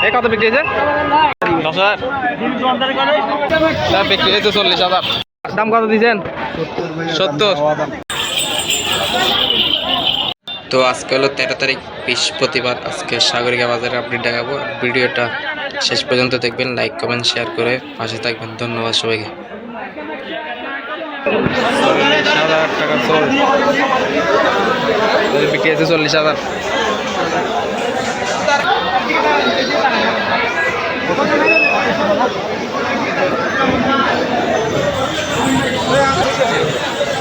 এই কত বিক্রি হয়েছে? 10,000 বিক্রি হয়েছে 40,000। দাম কত দিয়েছেন? 70। তো আজকে হলো 13 তারিখ বৃহস্পতিবার। আজকে সাগরিকা বাজারে আপডেট দেখাবো। ভিডিওটা শেষ পর্যন্ত দেখবেন, লাইক কমেন্ট শেয়ার করে পাশে থাকবেন। ধন্যবাদ সবাইকে। 40,000 টাকা বিক্রি হয়েছে 40,000।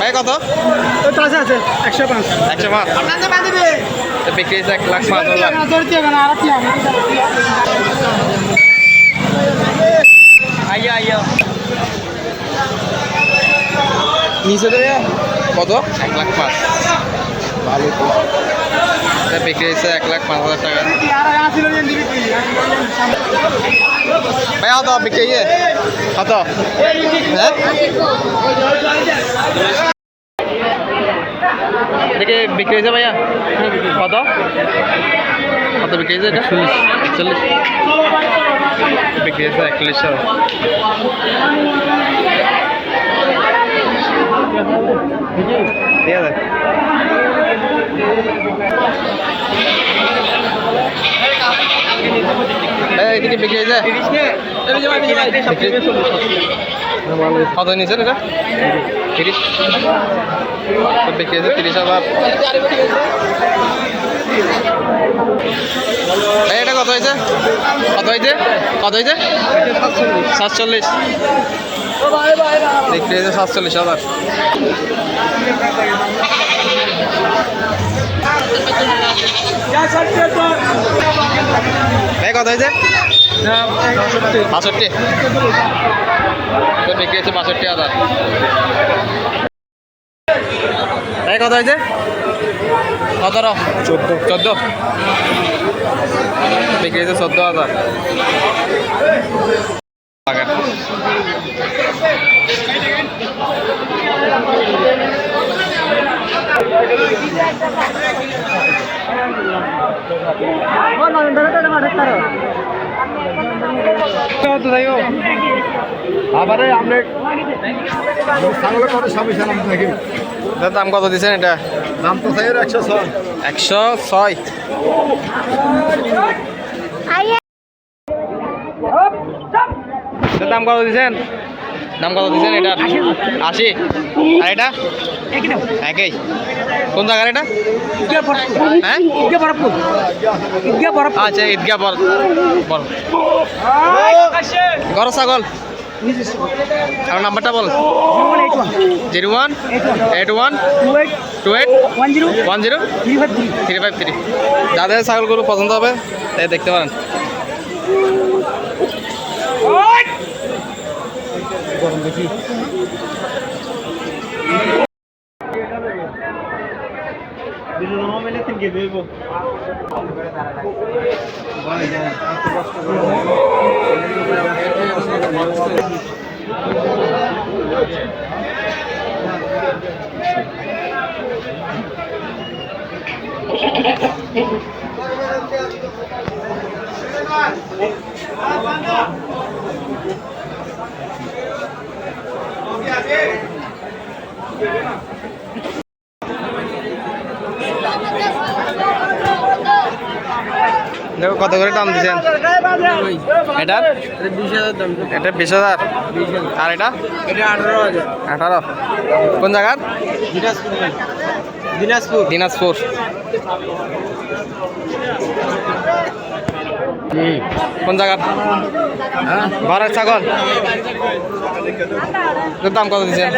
ভাই কত? আছে 105। 105 বিক্রি হয়েছে 1,05,000। নিচে দেবে কত? 1,05,000। ভালো বিক্রি হয়েছে 1,05,000 টাকা। ভাই কত বিক্রি হয়েছে? কত? হ্যাঁ দেখে বিক্রি হয়েছে ভাইয়া? কত কত বিক্রি হয়েছে? এটা 41 বিক্রি হয়েছে 41,000। ঠিক আছে। এদিকে বিক্রি হয়েছে কত নিয়েছেন? এটা 30 বিক্রি হয়েছে 30,000। এটা কত হয়েছে? কত হয়েছে? কত হয়েছে? 47 বিক্রি হয়েছে 47,000। কত হয়েছে? 65 বিক্রি হয়েছে 62,000। কত হয়েছে? 17 14 বিক্রি হয়েছে 14,000। দাম কত দিচ্ছেন? এটা দাম তো 106। 106 দাম কত দিচ্ছেন? দাম কত দিচ্ছেন? এটা 80। আর এটা একই। কোন জায়গার এটা? হ্যাঁ আচ্ছা, ঈদগাহ বল ঘর ছাগল। আর নাম্বারটা বল। 01812810 যাদের ছাগলগুলো পছন্দ হবে তাই দেখতে পারেন। দেখি দেখো কত করে দাম দিচ্ছেন? এটা 20,000। আর এটা 18। কোন জায়গার? দিনাজপুর। কোন জায়গার? ঘরের ছাগল। দাম কত দিচ্ছেন?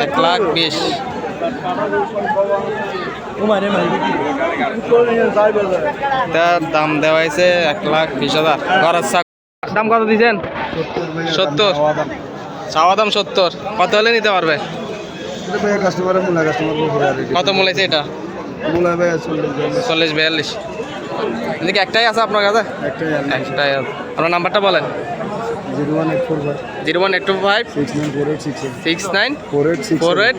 1,20,000। দাম দেওয়া হয়েছে 1,20,000। ঘরের ছাগল। দাম কত দিচ্ছেন? 70। চাওয়া দাম 70। কত হলে নিতে পারবে? কত মূল আছে এটা? 40-42। এদিকে একটাই আছে আপনার কাছে? একটাই আছে। আপনার নাম্বারটা বলেন। 01825 694867।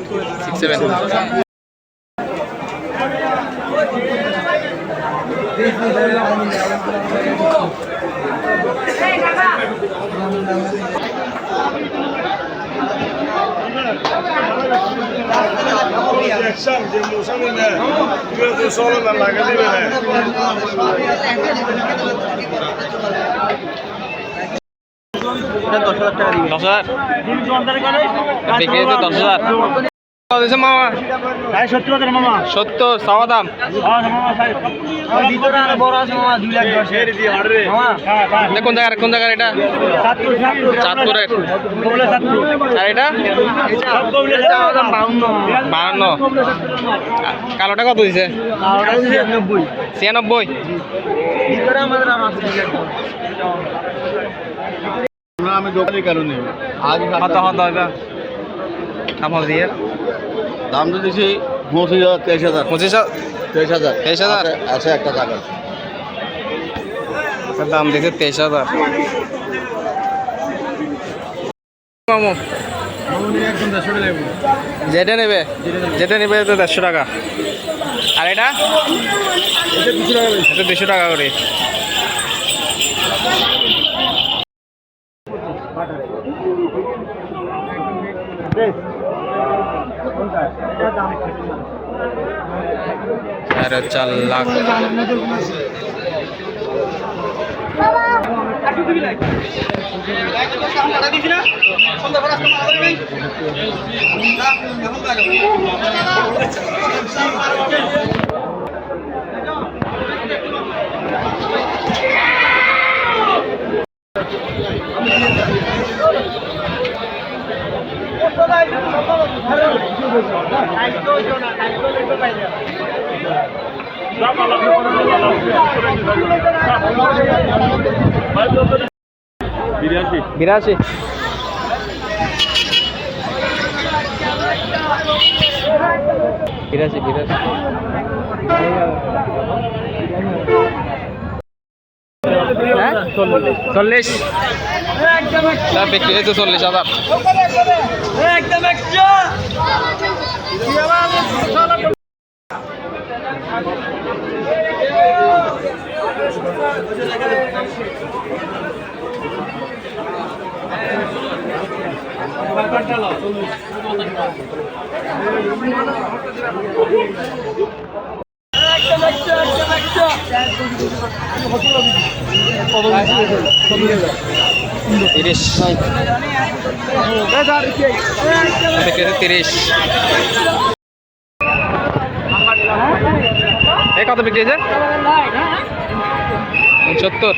দশ হাজার বিক্রি হয়েছে 10,000 কত দিয়েছে মামা? 70 মামা 70 চাওয়া দাম। এটা কোন জায়গার এটা? চাঁদপুরের। আর এটা 52। কালোটা কত দিছে? 96। আমি দোকানের কারণে আজ কত দিয়ে দাম তো দিছি 25,000 23,000 23,000 আছে একটা টাকা দাম দিয়েছে 23,000। মামু যেটা নেবে তো 150 টাকা। আর এটা 200 টাকা করে। अरे चल लाख बिरासी चल्लिस बिक्री है 40,000। তিরিশ কত বিক্রি হয়েছে? 70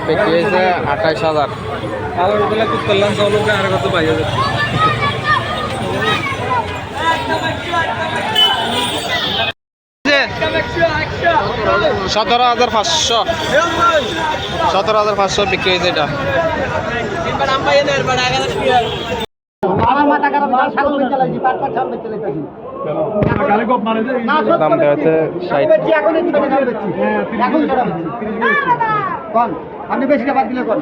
বিক্রি হয়েছে 28,000। আর কত পাই যাবে? 17,500 বিক্রি হয়েছে এটা। দাম দেওয়া হচ্ছে 60। আপনি বেশি টাকা দিলে কর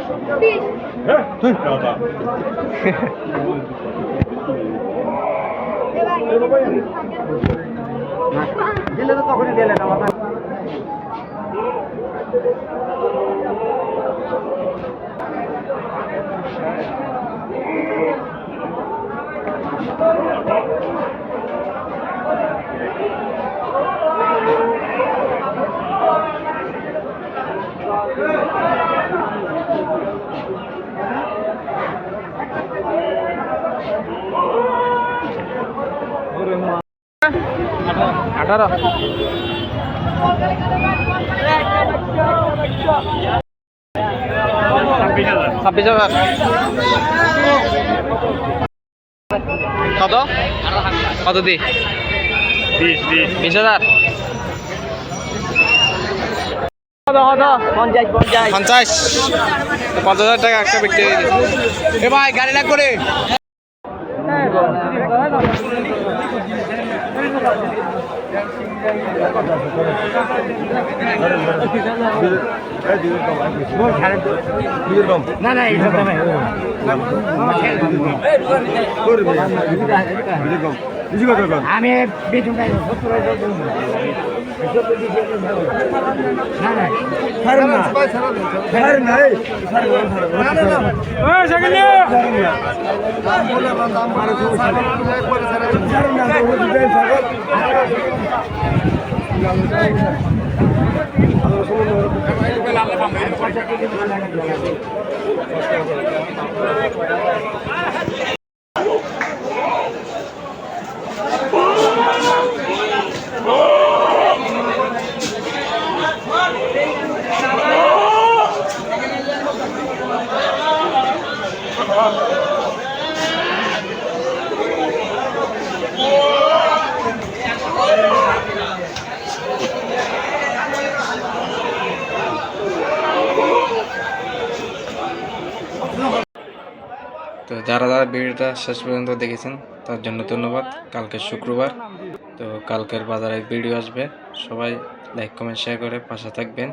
দিলে তো তখনই দিলে না अठारह 26,000 কত দি 20,000 50,000 টাকা একটা বিক্রি। এ ভাই গাড়ি লাগ করে না না এইসব দামে আমি বেতন পাই তো যারা যারা ভিডিওটা শেষ পর্যন্ত দেখেছেন তার জন্য ধন্যবাদ। কালকে শুক্রবার, তো কালকের বাজারে ভিডিও আসবে, সবাই লাইক কমেন্ট শেয়ার করে পাশে থাকবেন।